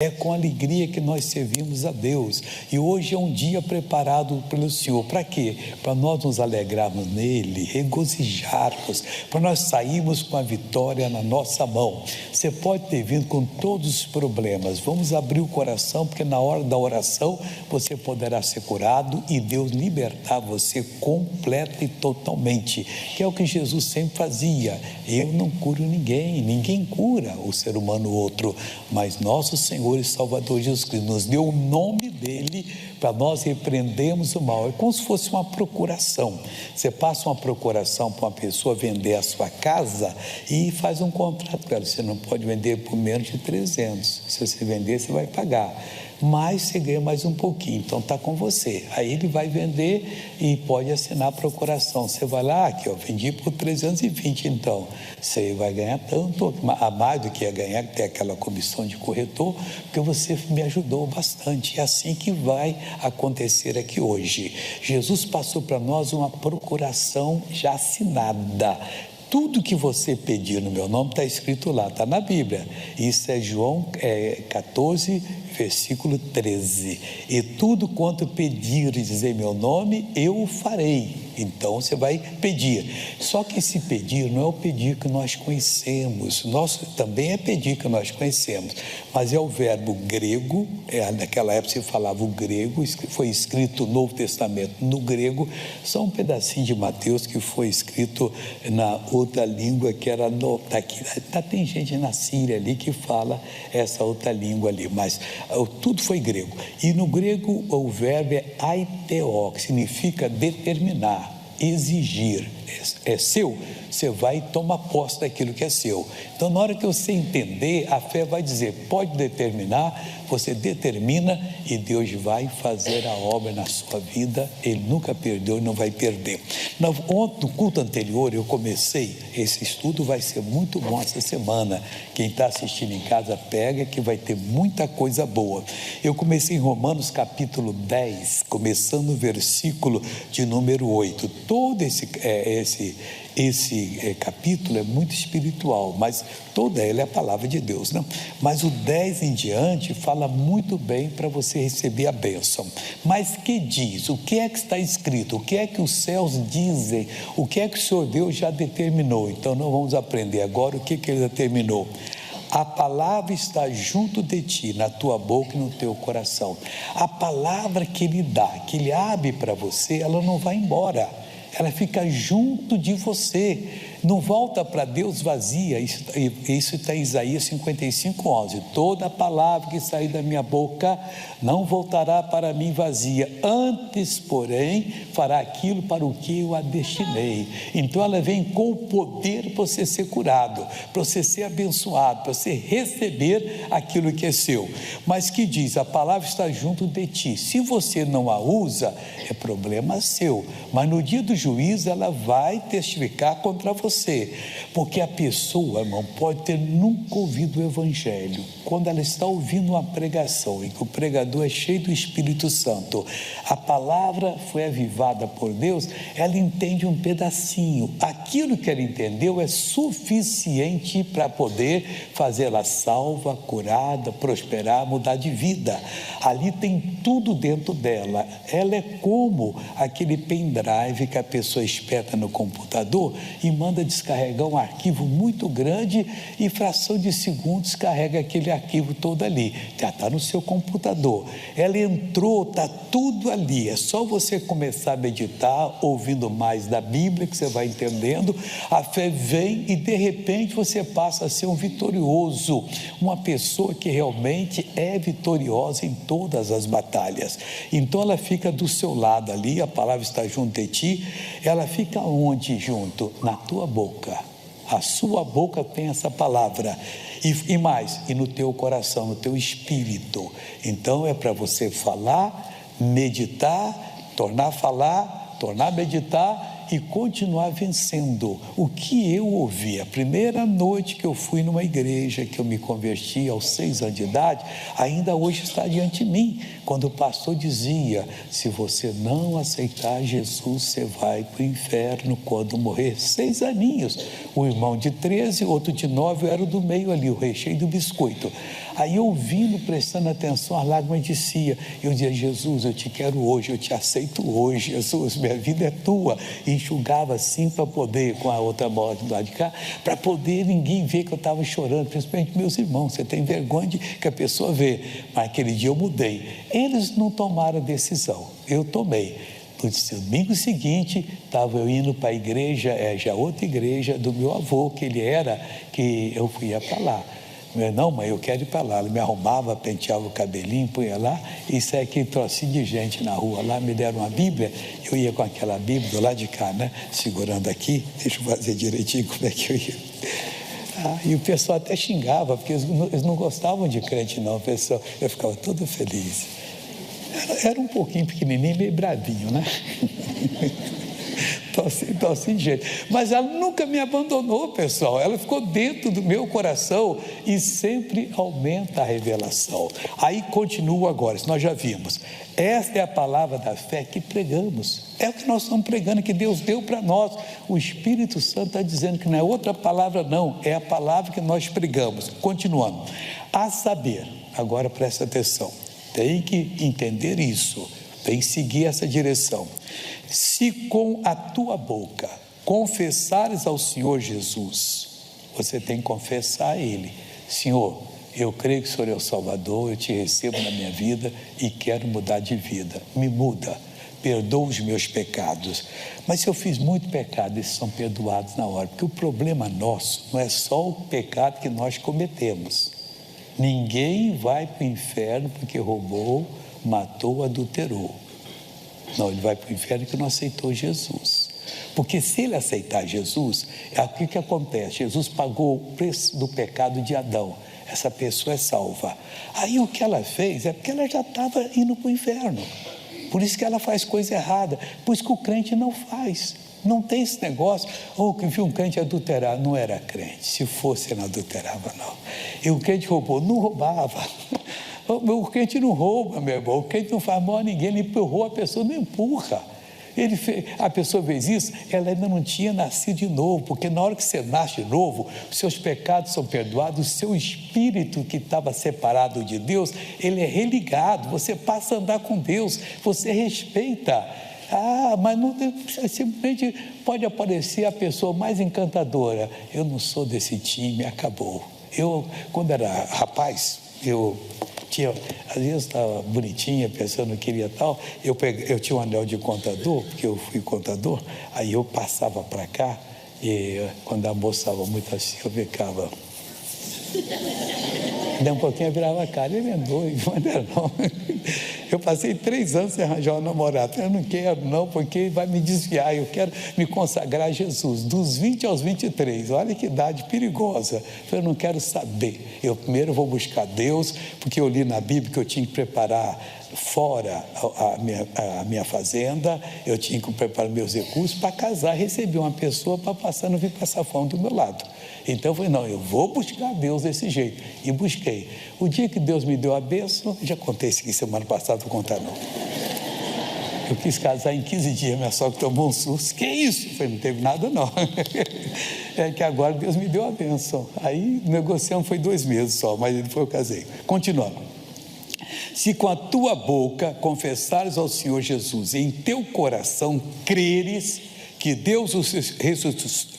é com alegria que nós servimos a Deus. E hoje é um dia preparado pelo Senhor. Para quê? Para nós nos alegrarmos nele, regozijarmos, para nós sairmos com a vitória na nossa mão. Você pode ter vindo com todos os problemas. Vamos abrir o coração, porque na hora da oração você poderá ser curado e Deus libertar você completa e totalmente, que é o que Jesus sempre fazia. Eu não curo ninguém, ninguém cura o ser humano outro, mas nosso Senhor e Salvador Jesus Cristo nos deu o nome dele para nós repreendermos o mal. É como se fosse uma procuração. Você passa uma procuração para uma pessoa vender a sua casa e faz um contrato com ela. Você não pode vender por menos de 300. Se você vender, você vai pagar. Mas você ganha mais um pouquinho, então está com você. Aí ele vai vender e pode assinar a procuração. Você vai lá, aqui, vendi por 320, então você vai ganhar tanto, a mais do que ia ganhar, que tem aquela comissão de corretor, porque você me ajudou bastante. É assim que vai acontecer aqui hoje. Jesus passou para nós uma procuração já assinada. Tudo que você pedir no meu nome está escrito lá, está na Bíblia. Isso é João 14, versículo 13. E tudo quanto pedires em meu nome, eu o farei. Então você vai pedir. Só que esse pedir não é o pedir que nós conhecemos. Nosso também é pedir que nós conhecemos. Mas é o verbo grego. Naquela época se falava o grego. Foi escrito o Novo Testamento no grego. Só um pedacinho de Mateus que foi escrito na outra língua que era tem gente na Síria ali que fala essa outra língua ali, mas tudo foi grego. E no grego o verbo é aiteo, que significa determinar, exigir. É seu, você vai tomar posse daquilo que é seu. Então, na hora que você entender, a fé vai dizer, pode determinar, você determina e Deus vai fazer a obra na sua vida. Ele nunca perdeu e não vai perder. No culto anterior eu comecei, esse estudo vai ser muito bom essa semana. Quem está assistindo em casa pega, que vai ter muita coisa boa. Eu comecei em Romanos capítulo 10, começando no versículo de número 8. Todo esse capítulo é muito espiritual, mas toda ela é a palavra de Deus, não? Mas o 10 em diante fala muito bem para você receber a bênção. Mas que diz? O que é que está escrito? O que é que os céus dizem? O que é que o Senhor Deus já determinou? Então nós vamos aprender agora o que ele determinou. A palavra está junto de ti, na tua boca e no teu coração. A palavra que ele dá, que ele abre para você, ela não vai embora. Ela fica junto de você, não volta para Deus vazia. Isso está em Isaías 55, 11. Toda palavra que sair da minha boca não voltará para mim vazia, antes, porém, fará aquilo para o que eu a destinei. Então ela vem com o poder para você ser curado, para você ser abençoado, para você receber aquilo que é seu. Mas que diz, a palavra está junto de ti. Se você não a usa, é problema seu, mas no dia do juízo ela vai testificar contra você, porque a pessoa, irmão, pode ter nunca ouvido o evangelho. Quando ela está ouvindo uma pregação e que o pregador é cheio do Espírito Santo, a palavra foi avivada por Deus, ela entende um pedacinho. Aquilo que ela entendeu é suficiente para poder fazê-la salva, curada, prosperar, mudar de vida. Ali tem tudo dentro dela. Ela é como aquele pendrive que a pessoa espeta no computador e manda descarregar um arquivo muito grande e fração de segundos carrega aquele arquivo todo ali. Já está no seu computador. Ela entrou, está tudo ali. É só você começar a meditar, ouvindo mais da Bíblia, que você vai entendendo. A fé vem e de repente você passa a ser um vitorioso, uma pessoa que realmente é vitoriosa em todas as batalhas. Então ela fica do seu lado ali, a palavra está junto de ti. Ela fica onde junto? Na tua boca. A sua boca tem essa palavra. E mais, e no teu coração, no teu espírito. Então é para você falar, meditar, tornar a falar, tornar a meditar e continuar vencendo. O que eu ouvi, a primeira noite que eu fui numa igreja, que eu me converti aos 6 anos de idade, ainda hoje está diante de mim, quando o pastor dizia: se você não aceitar Jesus, você vai para o inferno quando morrer. 6 aninhos, o irmão de 13, outro de 9, eu era o do meio ali, o recheio do biscoito. Aí ouvindo, prestando atenção, as lágrimas descia. Eu dizia: Jesus, eu te quero hoje, eu te aceito hoje, Jesus, minha vida é tua. E enxugava assim para poder, com a outra mão do lado de cá, para poder ninguém ver que eu estava chorando, principalmente meus irmãos. Você tem vergonha de que a pessoa vê. Mas aquele dia eu mudei. Eles não tomaram a decisão, eu tomei. No domingo seguinte, estava eu indo para a igreja, já outra igreja do meu avô, que ele era, que eu ia para lá. Não, mãe, eu quero ir para lá. Ele me arrumava, penteava o cabelinho, punha lá, e saia aquele trocinho de gente na rua lá, me deram uma Bíblia, eu ia com aquela Bíblia do lado de cá, né, segurando aqui. Deixa eu fazer direitinho como é que eu ia. E o pessoal até xingava, porque eles não gostavam de crente não, pessoal. Eu ficava todo feliz. Era um pouquinho pequenininho, meio bravinho, né? Tô assim de jeito. Mas ela nunca me abandonou, pessoal. Ela ficou dentro do meu coração e sempre aumenta a revelação. Aí continua agora, isso nós já vimos. Esta é a palavra da fé que pregamos. É o que nós estamos pregando, que Deus deu para nós. O Espírito Santo está dizendo que não é outra palavra não, é a palavra que nós pregamos. Continuando. A saber, agora presta atenção, tem que entender isso, tem que seguir essa direção. Se com a tua boca confessares ao Senhor Jesus, você tem que confessar a Ele: Senhor, eu creio que o Senhor é o Salvador, eu te recebo na minha vida e quero mudar de vida, me muda, perdoa os meus pecados. Mas se eu fiz muito pecado, esses são perdoados na hora, porque o problema nosso não é só o pecado que nós cometemos. Ninguém vai para o inferno porque roubou, matou, adulterou. Não, ele vai para o inferno que não aceitou Jesus. Porque se ele aceitar Jesus, o que acontece? Jesus pagou o preço do pecado de Adão. Essa pessoa é salva. Aí o que ela fez é porque ela já estava indo para o inferno. Por isso que ela faz coisa errada. Por isso que o crente não faz. Não tem esse negócio. Que viu um crente adulterar, não era crente. Se fosse, não adulterava, não. E o crente roubou, não roubava. O crente não rouba, meu irmão. O crente não faz mal a ninguém, ele empurrou a pessoa, não empurra. A pessoa fez isso, ela ainda não tinha nascido de novo, porque na hora que você nasce de novo, os seus pecados são perdoados, o seu espírito que estava separado de Deus, ele é religado, você passa a andar com Deus, você respeita. Mas não, simplesmente pode aparecer a pessoa mais encantadora. Eu não sou desse time, acabou. Quando era rapaz, às vezes estava bonitinha, pensando que queria tal, eu tinha um anel de contador, porque eu fui contador, aí eu passava para cá, e quando a moça estava muito assim, eu ficava... Daí um pouquinho eu virava a cara, ele é doido, mas não é não. Eu passei 3 anos sem arranjar uma namorada. Eu não quero não, porque vai me desviar. Eu quero me consagrar a Jesus, dos 20 aos 23. Olha que idade perigosa. Eu não quero saber. Eu primeiro vou buscar Deus, porque eu li na Bíblia que eu tinha que preparar fora a minha fazenda, eu tinha que preparar meus recursos para casar, receber uma pessoa para passar, não vir passar fome do meu lado. Então eu falei, não, eu vou buscar Deus desse jeito. E busquei. O dia que Deus me deu a bênção, já contei isso aqui semana passada, vou contar não. Eu quis casar em 15 dias, minha sogra tomou um susto. Que isso? Eu falei, não teve nada não. É que agora Deus me deu a bênção. Aí negociamos, foi 2 meses só, mas depois eu casei. Continuando. Se com a tua boca confessares ao Senhor Jesus e em teu coração creres que Deus o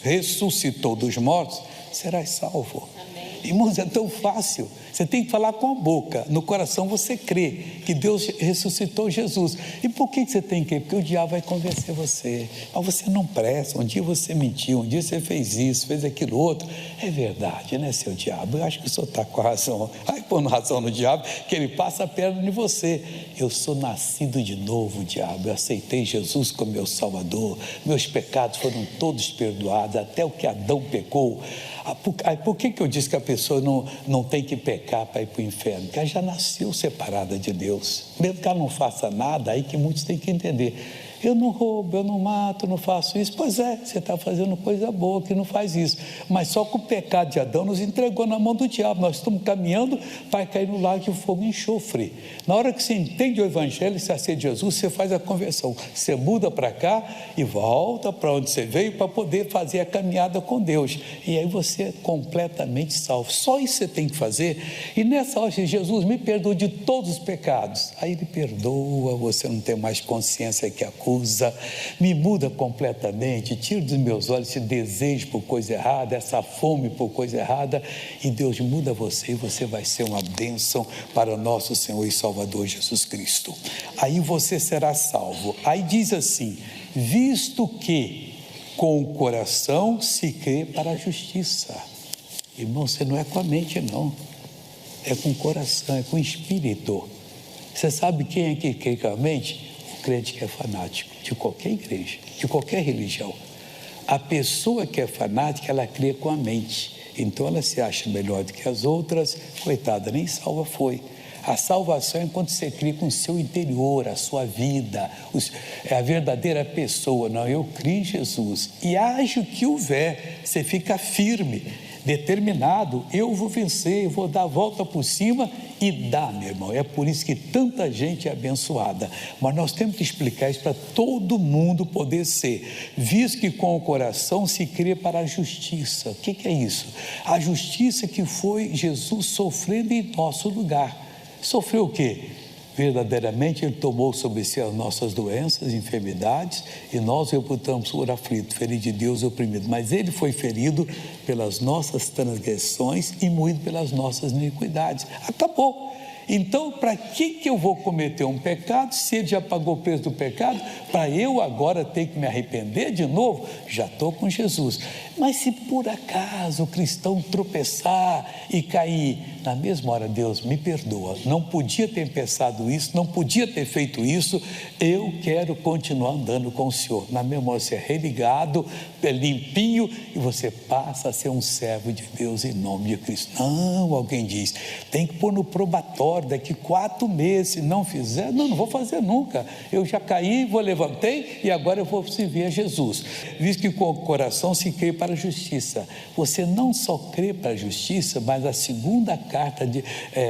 ressuscitou dos mortos, serás salvo. Amém. Irmãos, é tão fácil. Você tem que falar com a boca, no coração você crê que Deus ressuscitou Jesus. E por que você tem que crer? Porque o diabo vai convencer você. Mas você não presta, um dia você mentiu, um dia você fez isso, fez aquilo outro. É verdade, né, seu diabo? Eu acho que o senhor está com razão. Vai pondo razão no diabo, que ele passa a perna em você. Eu sou nascido de novo, diabo. Eu aceitei Jesus como meu Salvador. Meus pecados foram todos perdoados, até o que Adão pecou. Por que eu disse que a pessoa não tem que pecar para ir para o inferno? Porque ela já nasceu separada de Deus. Mesmo que ela não faça nada, aí que muitos têm que entender. Eu não roubo, eu não mato, não faço isso. Pois é, você está fazendo coisa boa que não faz isso. Mas só que o pecado de Adão nos entregou na mão do diabo. Nós estamos caminhando para cair no lago de fogo e enxofre. Na hora que você entende o Evangelho, você aceita Jesus, você faz a conversão. Você muda para cá e volta para onde você veio para poder fazer a caminhada com Deus. E aí você é completamente salvo. Só isso você tem que fazer. E nessa hora, Jesus, me perdoa de todos os pecados. Aí Ele perdoa, você não tem mais consciência que acusa, me muda completamente, tira dos meus olhos esse desejo por coisa errada, essa fome por coisa errada, e Deus muda você, e você vai ser uma bênção para o nosso Senhor e Salvador Jesus Cristo. Aí você será salvo. Aí diz assim: visto que com o coração se crê para a justiça. Irmão, você não é com a mente, não, é com o coração, é com o espírito. Você sabe quem é que crê com a mente? O crente que é fanático, de qualquer igreja, de qualquer religião. A pessoa que é fanática, ela crê com a mente. Então ela se acha melhor do que as outras, coitada, nem salva foi. A salvação é quando você crê com o seu interior, a sua vida, é a verdadeira pessoa. Não, eu criei em Jesus e haja o que houver, você fica firme, determinado, eu vou vencer, eu vou dar a volta por cima e dá, meu irmão. É por isso que tanta gente é abençoada, mas nós temos que explicar isso para todo mundo poder ser, visto que com o coração se crê para a justiça. O que é isso? A justiça que foi Jesus sofrendo em nosso lugar. Sofreu o quê? Verdadeiramente Ele tomou sobre si as nossas doenças, enfermidades, e nós reputamos por aflito, ferido de Deus e oprimido. Mas Ele foi ferido pelas nossas transgressões e moído pelas nossas iniquidades. Acabou. Então, para que eu vou cometer um pecado, se Ele já pagou o preço do pecado, para eu agora ter que me arrepender de novo? Já estou com Jesus. Mas se por acaso o cristão tropeçar e cair, na mesma hora, Deus me perdoa, não podia ter pensado isso, não podia ter feito isso, eu quero continuar andando com o Senhor. Na mesma hora você é religado, é limpinho, e você passa a ser um servo de Deus em nome de Cristo. Não, alguém diz, tem que pôr no probatório, daqui 4 meses, se não fizer, não vou fazer nunca, eu já caí, levantei e agora eu vou servir a Jesus. Visto que com o coração se crê para a justiça, você não só crê para a justiça, mas a segunda carta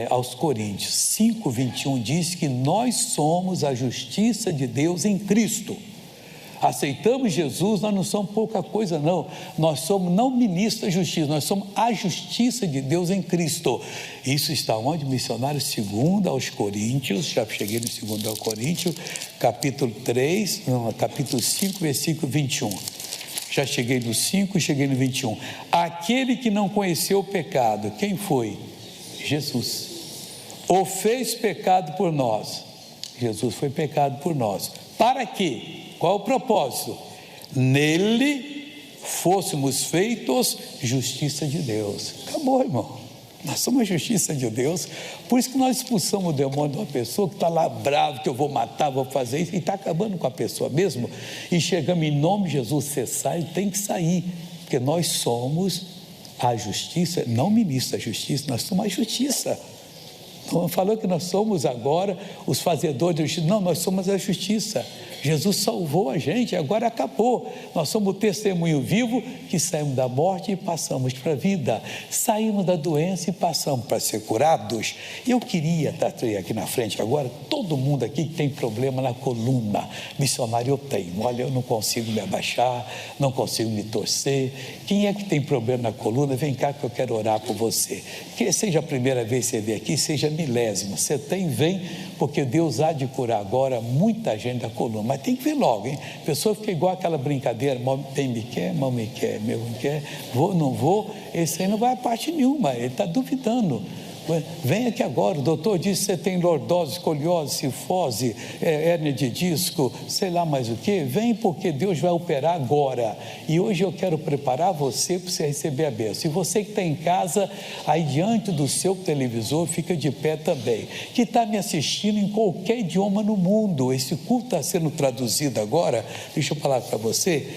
aos Coríntios 5:21 diz que nós somos a justiça de Deus em Cristo. Aceitamos Jesus, nós não somos pouca coisa não, nós somos não ministros da justiça, nós somos a justiça de Deus em Cristo. Isso está onde? Missionário 2 aos Coríntios, já cheguei no 2 aos Coríntios, capítulo 5, versículo 21. Já cheguei no 5 e cheguei no 21. Aquele que não conheceu o pecado, quem foi? Jesus. O fez pecado por nós. Jesus foi pecado por nós. Para quê? Qual o propósito? Nele fôssemos feitos justiça de Deus. Acabou, irmão. Nós somos a justiça de Deus. Por isso que nós expulsamos o demônio de uma pessoa que está lá bravo, que eu vou matar, vou fazer isso, e está acabando com a pessoa mesmo. E chegamos em nome de Jesus, você sai, tem que sair, porque nós somos a justiça, não ministro da justiça, nós somos a justiça. Não falou que nós somos agora os fazedores da justiça, não, nós somos a justiça. Jesus salvou a gente, agora acabou. Nós somos o testemunho vivo que saímos da morte e passamos para a vida. Saímos da doença e passamos para ser curados. Eu queria estar aqui na frente agora, todo mundo aqui que tem problema na coluna. Missionário, eu tenho. Olha, eu não consigo me abaixar, não consigo me torcer. Quem é que tem problema na coluna? Vem cá que eu quero orar por você. Que seja a primeira vez que você vem aqui, seja a milésima. Você tem, vem, porque Deus há de curar agora muita gente da coluna. Mas tem que vir logo, hein? A pessoa fica igual aquela brincadeira, bem me quer, mal me quer, meu me quer, vou, não vou, esse aí não vai a parte nenhuma, ele está duvidando. Vem aqui agora, o doutor disse que você tem lordose, escoliose, cifose, hérnia de disco, sei lá mais o que, vem porque Deus vai operar agora, e hoje eu quero preparar você para você receber a bênção. E você que está em casa, aí diante do seu televisor, fica de pé também, que está me assistindo em qualquer idioma no mundo, esse culto está sendo traduzido agora, deixa eu falar para você,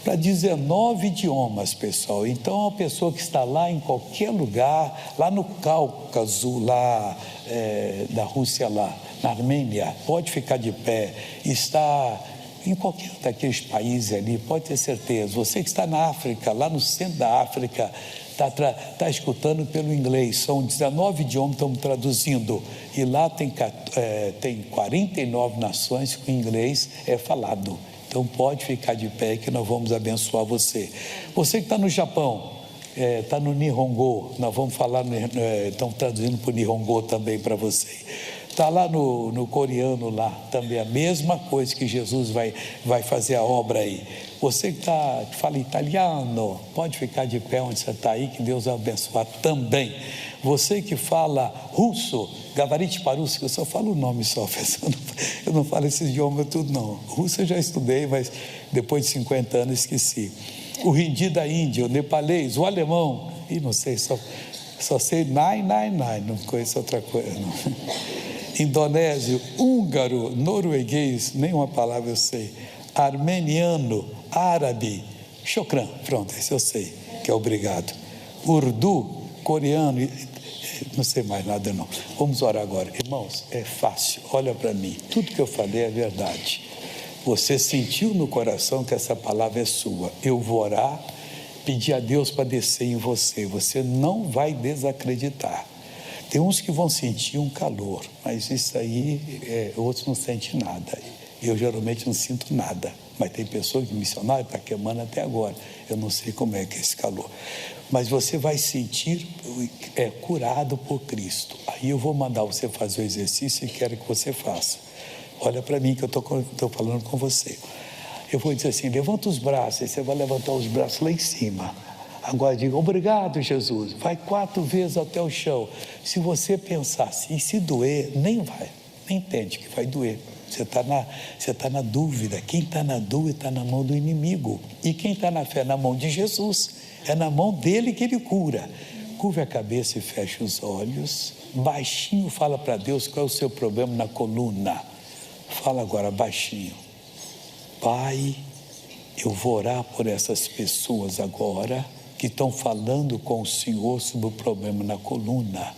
para 19 idiomas, pessoal. Então, a pessoa que está lá em qualquer lugar, lá no Cáucaso, lá da Rússia, lá na Armênia, pode ficar de pé, está em qualquer daqueles países ali, pode ter certeza. Você que está na África, lá no centro da África, está escutando pelo inglês. São 19 idiomas que estamos traduzindo. E lá tem 49 nações que o inglês é falado. Então pode ficar de pé que nós vamos abençoar você. Você que está no Japão, está no Nihongo, nós vamos falar, estamos traduzindo para o Nihongo também para você. Está lá no coreano lá, também a mesma coisa que Jesus vai fazer a obra aí. Você que fala italiano, pode ficar de pé onde você está aí, que Deus vai abençoar também. Você que fala russo, gavarite paruski, eu só falo o nome só, eu não falo esses idiomas tudo não. Russo eu já estudei, mas depois de 50 anos esqueci. O hindi da Índia, o nepalês, o alemão, e não sei, só sei nine, não conheço outra coisa não. Indonésio, húngaro, norueguês, nenhuma palavra eu sei, armeniano, árabe, chokran, pronto, esse eu sei, que é obrigado. Urdu, coreano, não sei mais nada não. Vamos orar agora. Irmãos, é fácil, olha para mim, tudo que eu falei é verdade. Você sentiu no coração que essa palavra é sua. Eu vou orar, pedir a Deus para descer em você. Você não vai desacreditar. Tem uns que vão sentir um calor, mas isso aí, outros não sentem nada. Eu geralmente não sinto nada, mas tem pessoas que missionário está queimando até agora. Eu não sei como é que é esse calor. Mas você vai sentir curado por Cristo. Aí eu vou mandar você fazer o exercício e quero que você faça. Olha para mim que eu estou falando com você. Eu vou dizer assim, levanta os braços, e você vai levantar os braços lá em cima. Agora diga, obrigado Jesus, vai 4 vezes até o chão. Se você pensar assim, e se doer, nem entende que vai doer. Você está na dúvida. Quem está na dúvida está na mão do inimigo. E quem está na fé? Na mão de Jesus. É na mão dele que ele cura. Curve a cabeça e feche os olhos. Baixinho fala para Deus qual é o seu problema na coluna. Fala agora baixinho. Pai, eu vou orar por essas pessoas agora que estão falando com o Senhor sobre o problema na coluna.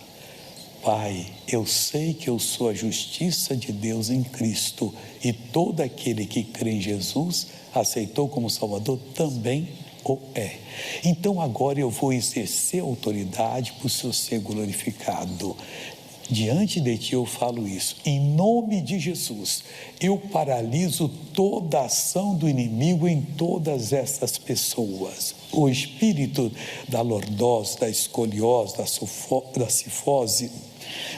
Pai, eu sei que eu sou a justiça de Deus em Cristo e todo aquele que crê em Jesus, aceitou como Salvador, também o é. Então agora eu vou exercer autoridade para o Senhor ser glorificado. Diante de ti eu falo isso, em nome de Jesus, eu paraliso toda a ação do inimigo em todas essas pessoas. O espírito da lordose, da escoliose, da cifose,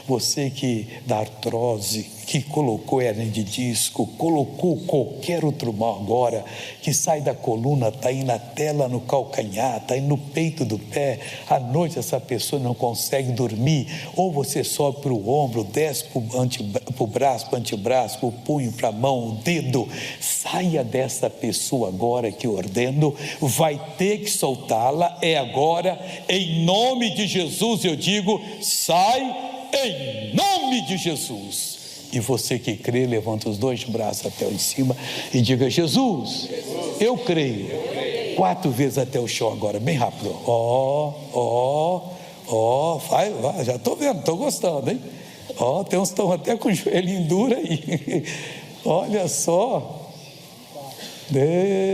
você que da artrose, que colocou hernia de disco, colocou qualquer outro mal agora, que sai da coluna, está aí na tela, no calcanhar, está aí no peito do pé, à noite essa pessoa não consegue dormir, ou você sobe para o ombro, desce para o braço, para o antebraço, para o punho, para a mão, o dedo, saia dessa pessoa agora que eu ordeno, vai ter que soltá-la, é agora, em nome de Jesus eu digo, sai, em nome de Jesus. E você que crê, levanta os 2 braços até em cima e diga, Jesus, eu creio. 4 vezes até o chão agora, bem rápido. Vai, já estou vendo, estou gostando, hein? Tem uns que estão até com o joelhinho duro aí. Olha só.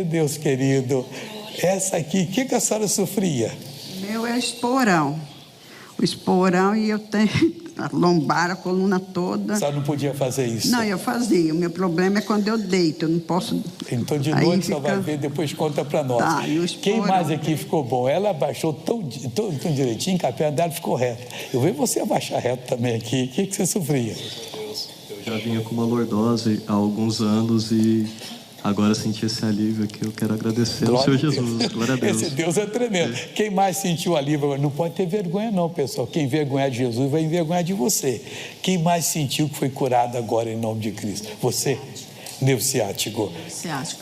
Deus querido. Essa aqui, o que a senhora sofria? Meu é esporão. O esporão, e eu tenho a lombar, a coluna toda. Você não podia fazer isso? Não, eu fazia. O meu problema é quando eu deito, eu não posso. Então de noite você vai ver, depois conta para nós. Tá, e o esporão... Quem mais aqui ficou bom? Ela abaixou tão direitinho que a perna dela ficou reta. Eu vejo você abaixar reto também aqui. O que você sofria? Eu já vinha com uma lordose há alguns anos e agora senti esse alívio aqui. Eu quero agradecer ao Senhor Jesus. Glória a Deus. Esse Deus é tremendo. Quem mais sentiu alívio? Não pode ter vergonha não, pessoal. Quem envergonhar de Jesus vai envergonhar de você. Quem mais sentiu que foi curado agora em nome de Cristo? Você? Nervo ciático.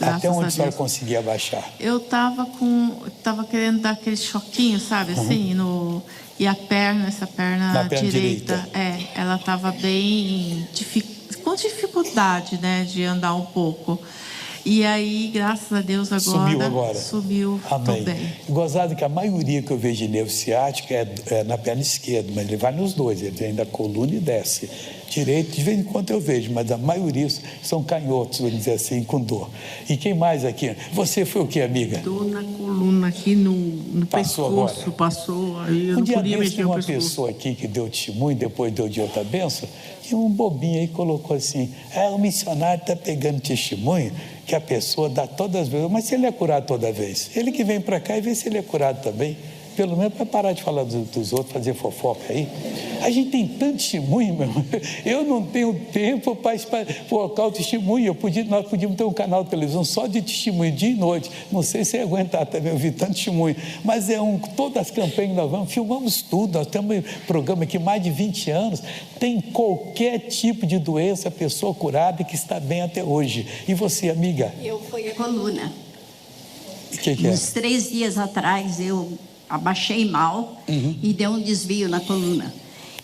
Até onde a senhora conseguia abaixar? Eu estava querendo dar aquele choquinho, sabe, assim, e a perna, essa perna direita, ela estava bem com dificuldade, né, de andar um pouco. E aí, graças a Deus, agora subiu. Amém. Gozado que a maioria que eu vejo de nervo ciático é na perna esquerda, mas ele vai nos dois, ele vem da coluna e desce. Direito, de vez em quando eu vejo, mas a maioria são canhotos, vamos dizer assim, com dor. E quem mais aqui? Você foi o que, amiga? Dor na coluna, aqui no pescoço, passou. Aí eu não podia mexer o pescoço. Uma pessoa aqui que deu testemunho, depois deu de outra bênção, e um bobinho aí colocou assim, o missionário está pegando testemunho, que a pessoa dá todas as vezes, mas se ele é curado toda vez, ele que vem para cá e vê se ele é curado também. Pelo menos para parar de falar dos outros, fazer fofoca aí. A gente tem tanto testemunho, meu irmão. Eu não tenho tempo para colocar o testemunho. Nós podíamos ter um canal de televisão só de testemunho, dia e noite. Não sei se ia aguentar também ouvir tanto testemunho. Mas todas as campanhas que nós filmamos tudo. Nós temos um programa aqui mais de 20 anos. Tem qualquer tipo de doença, pessoa curada que está bem até hoje. E você, amiga? Eu fui a coluna. O que é? Uns 3 dias atrás eu abaixei mal e deu um desvio na coluna.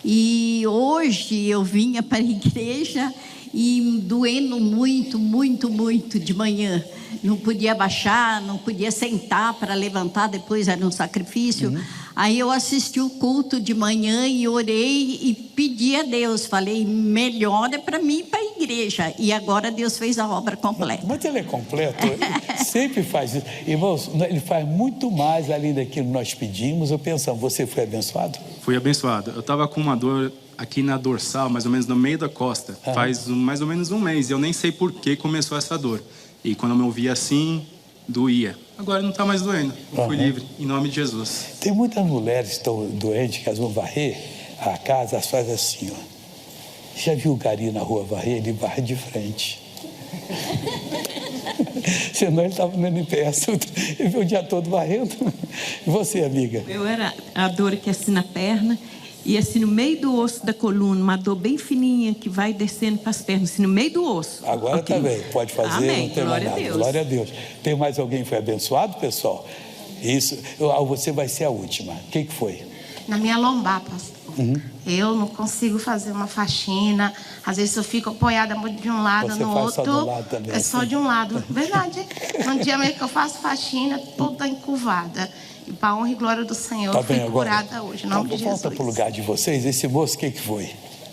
E hoje eu vinha para a igreja e doendo muito, muito, muito de manhã. Não podia abaixar, não podia sentar para levantar, depois era um sacrifício. Aí eu assisti o culto de manhã e orei e pedi a Deus. Falei, melhora para mim e para a igreja. E agora Deus fez a obra completa. Mas ele é completo, ele sempre faz isso. Irmãos, ele faz muito mais além daquilo que nós pedimos ou pensamos. Você foi abençoado? Fui abençoado. Eu estava com uma dor aqui na dorsal, mais ou menos no meio da costa. Faz mais ou menos um mês. E eu nem sei por que começou essa dor. E quando eu me ouvia assim, doía. Agora não está mais doendo. Eu fui livre, em nome de Jesus. Tem muitas mulheres que estão doentes, que elas vão varrer a casa, elas fazem assim, ó. Já viu o gari na rua varrer? Ele varre de frente. Senão ele estava no NPS, ele viu o dia todo varrendo. E você, amiga? Eu era a dor aqui assim na perna. E assim, no meio do osso da coluna, uma dor bem fininha que vai descendo para as pernas, assim, no meio do osso. Agora está bem, pode fazer, amém. Não tem mais nada. Glória a Deus. Tem mais alguém que foi abençoado, pessoal? Isso, você vai ser a última. O que foi? Na minha lombar, pastor. Eu não consigo fazer uma faxina. Às vezes eu fico apoiada de um lado você no faz outro. Só de um lado também, é só de um lado. Verdade. Um dia mesmo que eu faço faxina, toda encurvada. E para a honra e glória do Senhor, eu fui curada hoje, em nome de Jesus. Volta para o lugar de vocês. Esse moço, o que foi?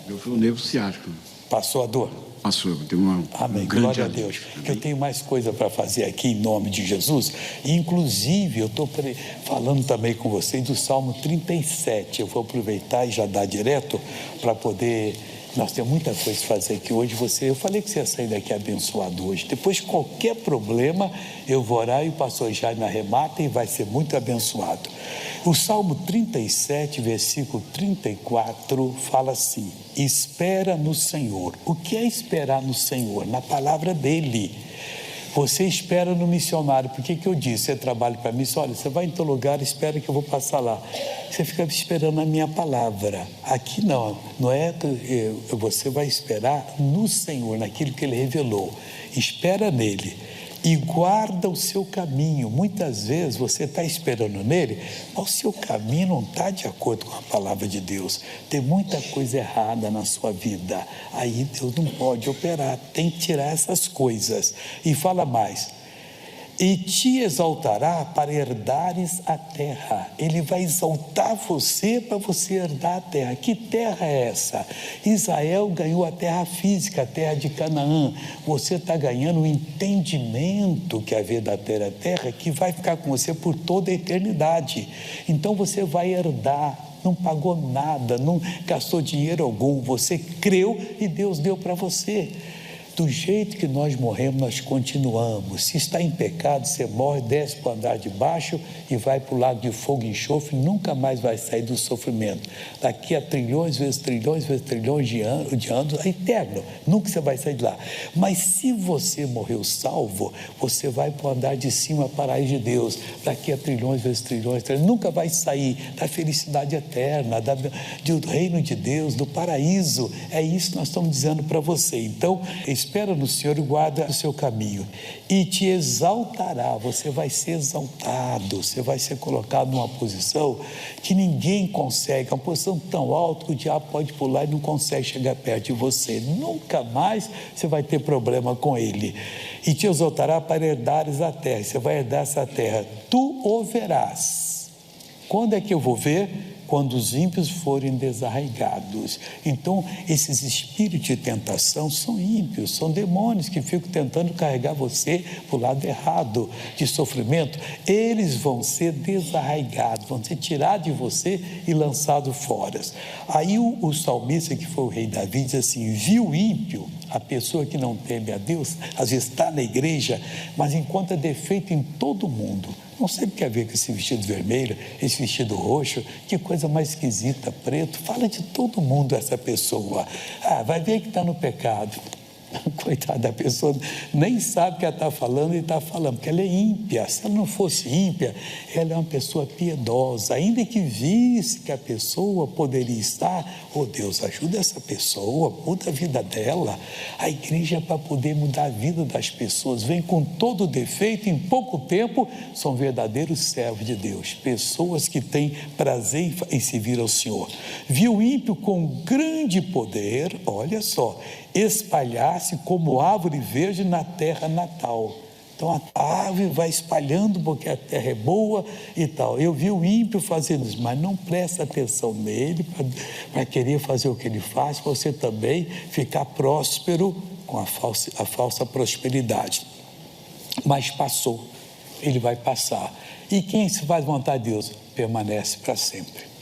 Eu fui um nervo ciático. Passou a dor? Passou, tem uma Amém, glória a Deus. Que eu tenho mais coisa para fazer aqui em nome de Jesus. Inclusive, eu estou falando também com vocês do Salmo 37. Eu vou aproveitar e já dar direto para poder... Nós temos muita coisa para fazer aqui hoje. Eu falei que você ia sair daqui abençoado hoje. Depois, qualquer problema, eu vou orar e o pastor Jaime arremata e vai ser muito abençoado. O Salmo 37, versículo 34, fala assim: espera no Senhor. O que é esperar no Senhor? Na palavra dele. Você espera no missionário. Por que eu disse? Você trabalha para mim, olha, você vai em teu lugar, espera que eu vou passar lá. Você fica esperando a minha palavra. Aqui não é que você vai esperar no Senhor, naquilo que Ele revelou. Espera nele e guarda o seu caminho. Muitas vezes você está esperando nele, mas o seu caminho não está de acordo com a palavra de Deus. Tem muita coisa errada na sua vida. Aí Deus não pode operar, tem que tirar essas coisas. E fala mais: e te exaltará para herdares a terra. Ele vai exaltar você para você herdar a terra. Que terra é essa? Israel ganhou a terra física, a terra de Canaã. Você está ganhando o entendimento que a verdadeira terra, que vai ficar com você por toda a eternidade. Então você vai herdar. Não pagou nada, não gastou dinheiro algum. Você creu e Deus deu para você. Do jeito que nós morremos, nós continuamos. Se está em pecado, você morre, desce para o andar de baixo e vai para o lago de fogo e enxofre, nunca mais vai sair do sofrimento. Daqui a trilhões vezes trilhões de anos, é eterno, nunca você vai sair de lá. Mas se você morreu salvo, você vai para o andar de cima, paraíso de Deus. Daqui a trilhões vezes trilhões, nunca vai sair da felicidade eterna, do reino de Deus, do paraíso. É isso que nós estamos dizendo para você. Então, espera no Senhor e guarda o seu caminho, e te exaltará. Você vai ser exaltado, você vai ser colocado numa posição que ninguém consegue, uma posição tão alta que o diabo pode pular e não consegue chegar perto de você. Nunca mais você vai ter problema com ele. E te exaltará para herdares a terra. Você vai herdar essa terra. Tu o verás. Quando é que eu vou ver? Quando os ímpios forem desarraigados. Então, esses espíritos de tentação são ímpios, são demônios que ficam tentando carregar você para o lado errado de sofrimento. Eles vão ser desarraigados, vão ser tirados de você e lançados fora. Aí o salmista, que foi o rei Davi, diz assim: viu o ímpio, a pessoa que não teme a Deus, às vezes está na igreja, mas encontra defeito em todo mundo. Não sei o que tem a ver com esse vestido vermelho, esse vestido roxo, que coisa mais esquisita, preto. Fala de todo mundo essa pessoa. Vai ver que está no pecado. Coitada da pessoa, nem sabe o que ela está falando e está falando, porque ela é ímpia. Se ela não fosse ímpia, ela é uma pessoa piedosa. Ainda que visse que a pessoa poderia estar, Deus, ajuda essa pessoa, muda a vida dela. A igreja é para poder mudar a vida das pessoas. Vem com todo defeito, em pouco tempo, são verdadeiros servos de Deus. Pessoas que têm prazer em servir ao Senhor. Viu o ímpio com grande poder, olha só, espalhar-se como árvore verde na terra natal. Então a árvore vai espalhando porque a terra é boa e tal. Eu vi o ímpio fazendo isso, mas não presta atenção nele para querer fazer o que ele faz, você também ficar próspero com a falsa prosperidade. Mas passou, ele vai passar. E quem se faz vontade de Deus permanece para sempre.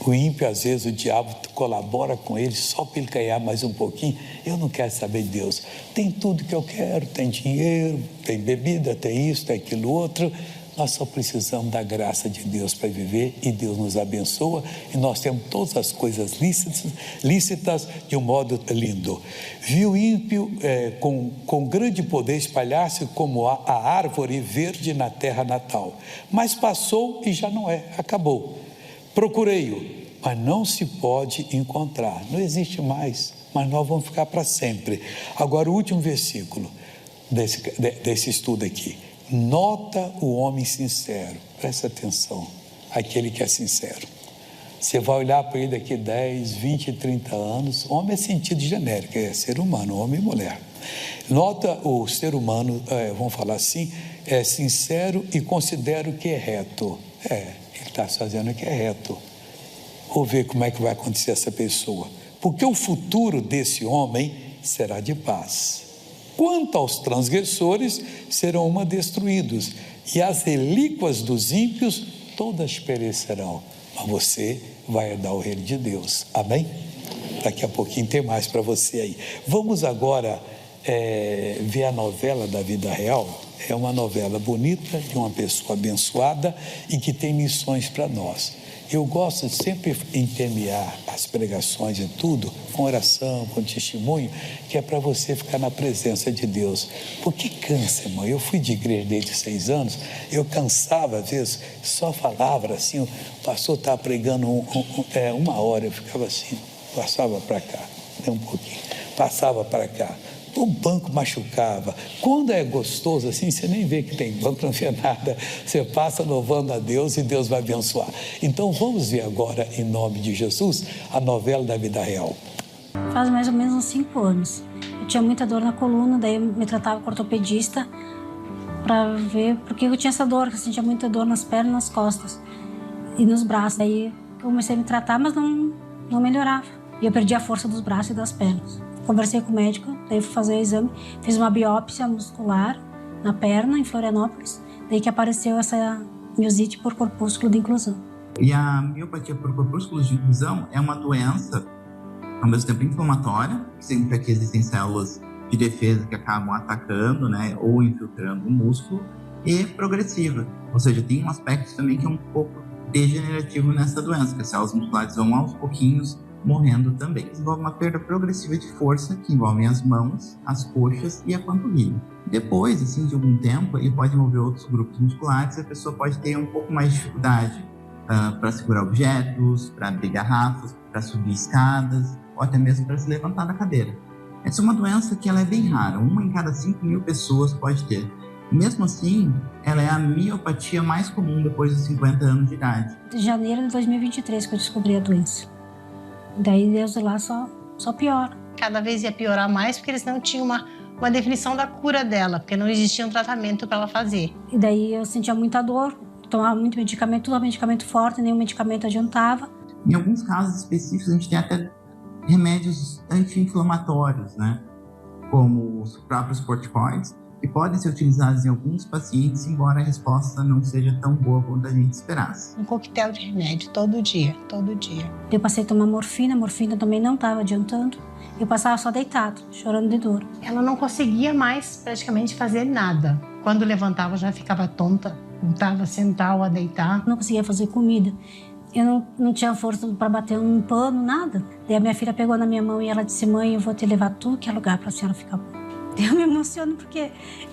O ímpio, às vezes, o diabo colabora com ele só para ele ganhar mais um pouquinho. Eu não quero saber de Deus. Tem tudo que eu quero, tem dinheiro, tem bebida, tem isso, tem aquilo outro. Nós só precisamos da graça de Deus para viver e Deus nos abençoa e nós temos todas as coisas lícitas de um modo lindo. Viu o ímpio com grande poder espalhar-se como a árvore verde na terra natal. Mas passou e já não é, acabou. Procurei-o, mas não se pode encontrar, não existe mais, mas nós vamos ficar para sempre. Agora o último versículo desse estudo aqui: nota o homem sincero, presta atenção, aquele que é sincero. Você vai olhar para ele daqui 10, 20, 30 anos, homem é sentido genérico, é ser humano, homem e mulher. Nota o ser humano, vamos falar assim, é sincero e considera o que é reto. Ele está fazendo o que é reto. Vou ver como é que vai acontecer essa pessoa. Porque o futuro desse homem será de paz. Quanto aos transgressores, serão destruídos. E as relíquias dos ímpios, todas perecerão. Mas você vai herdar o reino de Deus. Amém? Daqui a pouquinho tem mais para você aí. Vamos agora ver a novela da vida real. É uma novela bonita, de uma pessoa abençoada e que tem missões para nós. Eu gosto de sempre intermear as pregações e tudo com oração, com testemunho, que é para você ficar na presença de Deus. Porque cansa, irmão. Eu fui de igreja desde 6 anos, eu cansava, às vezes, só falava assim, o pastor estava pregando 1 hora, eu ficava assim, passava para cá, um pouquinho, passava para cá. O banco machucava. Quando é gostoso assim, você nem vê que tem banco, não vê nada. Você passa louvando a Deus e Deus vai abençoar. Então vamos ver agora, em nome de Jesus, a novela da vida real. Faz mais ou menos uns 5 anos. Eu tinha muita dor na coluna, daí eu me tratava com ortopedista para ver porque eu tinha essa dor, que eu sentia muita dor nas pernas, nas costas e nos braços. Daí eu comecei a me tratar, mas não melhorava. E eu perdi a força dos braços e das pernas. Conversei com o médico, daí fui fazer o exame, fiz uma biópsia muscular na perna, em Florianópolis, daí que apareceu essa miosite por corpúsculo de inclusão. E a miopatia por corpúsculo de inclusão é uma doença, ao mesmo tempo inflamatória, que significa que existem células de defesa que acabam atacando, né, ou infiltrando o músculo, e progressiva, ou seja, tem um aspecto também que é um pouco degenerativo nessa doença, que as células musculares vão aos pouquinhos morrendo também. Desenvolve uma perda progressiva de força que envolve as mãos, as coxas e a panturrilha. Depois, assim, de algum tempo, ele pode envolver outros grupos musculares e a pessoa pode ter um pouco mais de dificuldade para segurar objetos, para abrir garrafas, para subir escadas ou até mesmo para se levantar da cadeira. Essa é uma doença que ela é bem rara, 1 em cada 5.000 pessoas pode ter. Mesmo assim, ela é a miopatia mais comum depois dos 50 anos de idade. De janeiro de 2023 que eu descobri a doença. Daí Deus lá só piora. Cada vez ia piorar mais porque eles não tinham uma definição da cura dela, porque não existia um tratamento para ela fazer. E daí eu sentia muita dor, tomava muito medicamento, tudo medicamento forte, nenhum medicamento adiantava. Em alguns casos específicos, a gente tem até remédios anti-inflamatórios, né? Como os próprios corticoides, que podem ser utilizados em alguns pacientes, embora a resposta não seja tão boa quanto a gente esperasse. Um coquetel de remédio todo dia. Eu passei a tomar morfina também não estava adiantando. Eu passava só deitado, chorando de dor. Ela não conseguia mais praticamente fazer nada. Quando levantava já ficava tonta, voltava a sentar ou a deitar. Não conseguia fazer comida. Eu não tinha força para bater um pano, nada. Daí a minha filha pegou na minha mão e ela disse: mãe, eu vou te levar tudo que é lugar para a senhora ficar boa. Eu me emociono porque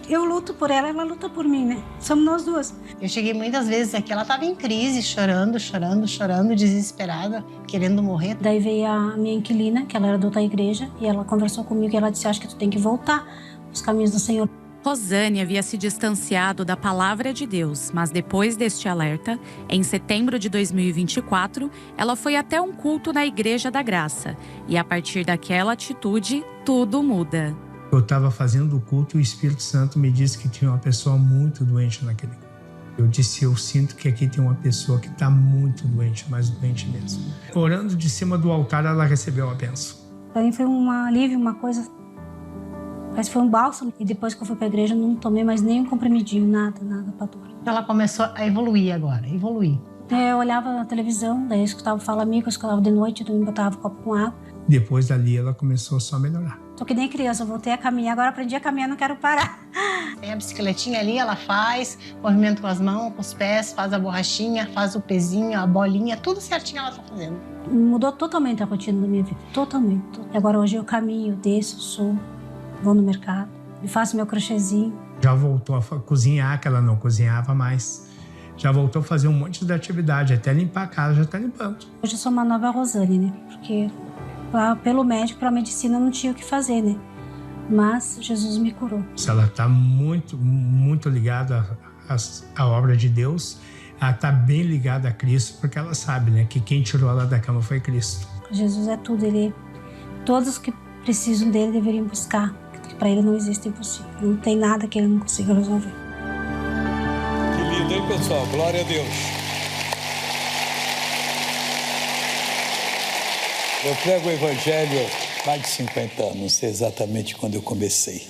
eu luto por ela, ela luta por mim, né? Somos nós duas. Eu cheguei muitas vezes aqui, ela estava em crise, chorando, desesperada, querendo morrer. Daí veio a minha inquilina, que ela era da outra igreja, e ela conversou comigo e ela disse: acho que tu tem que voltar os caminhos do Senhor. Rosane havia se distanciado da palavra de Deus, mas depois deste alerta, em setembro de 2024, ela foi até um culto na Igreja da Graça. E a partir daquela atitude, tudo muda. Eu estava fazendo o culto e o Espírito Santo me disse que tinha uma pessoa muito doente naquele culto. Eu disse: eu sinto que aqui tem uma pessoa que está muito doente, mas doente mesmo. Orando de cima do altar, ela recebeu a bênção. Para mim foi um alívio, uma coisa... Mas foi um bálsamo. E depois que eu fui para a igreja, eu não tomei mais nenhum comprimidinho, nada para dor. Ela começou a evoluir agora, Eu olhava na televisão, daí eu escutava Fala Amigo, eu escutava de noite, eu botava um copo com água. Depois dali, ela começou só a melhorar. Tô que nem criança, eu voltei a caminhar, agora aprendi a caminhar, não quero parar. Tem a bicicletinha ali, ela faz, movimento com as mãos, com os pés, faz a borrachinha, faz o pezinho, a bolinha, tudo certinho ela tá fazendo. Mudou totalmente a rotina da minha vida, totalmente. E agora hoje eu caminho, desço, subo, vou no mercado e faço meu crochêzinho. Já voltou a cozinhar, que ela não cozinhava mais. Já voltou a fazer um monte de atividade, até limpar a casa, já tá limpando. Hoje eu sou uma nova Rosane, né? Porque pelo médico, pela medicina, não tinha o que fazer, né? Mas Jesus me curou. Se ela tá muito, muito ligada à obra de Deus, ela tá bem ligada a Cristo, porque ela sabe, né? Que quem tirou ela da cama foi Cristo. Jesus é tudo, todos que precisam dele deveriam buscar. Para ele não existe impossível. Não tem nada que ele não consiga resolver. Que lindo, hein, pessoal? Glória a Deus. Eu prego o Evangelho há mais de 50 anos, não sei exatamente quando eu comecei.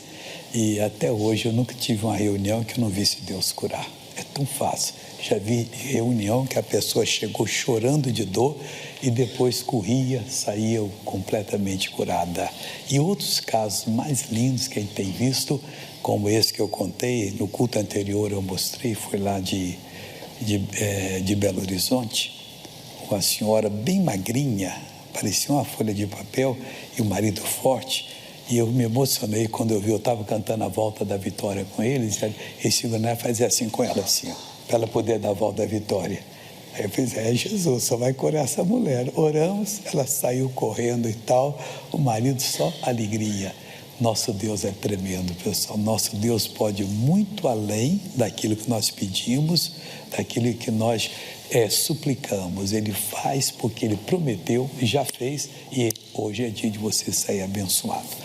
E até hoje eu nunca tive uma reunião que eu não visse Deus curar. É tão fácil. Já vi reunião que a pessoa chegou chorando de dor e depois corria, saía completamente curada. E outros casos mais lindos que a gente tem visto, como esse que eu contei, no culto anterior eu mostrei, foi lá de Belo Horizonte, uma senhora bem magrinha, parecia uma folha de papel, e o marido forte. E eu me emocionei quando eu vi, eu estava cantando a volta da vitória com eles, e eles seguraram e faziam assim com ela, assim, para ela poder dar a volta da vitória. Aí eu pensei: Jesus, só vai curar essa mulher. Oramos, ela saiu correndo e tal, o marido só alegria. Nosso Deus é tremendo, pessoal. Nosso Deus pode ir muito além daquilo que nós pedimos, daquilo que nós suplicamos. Ele faz porque Ele prometeu e já fez, e hoje é dia de você sair abençoado.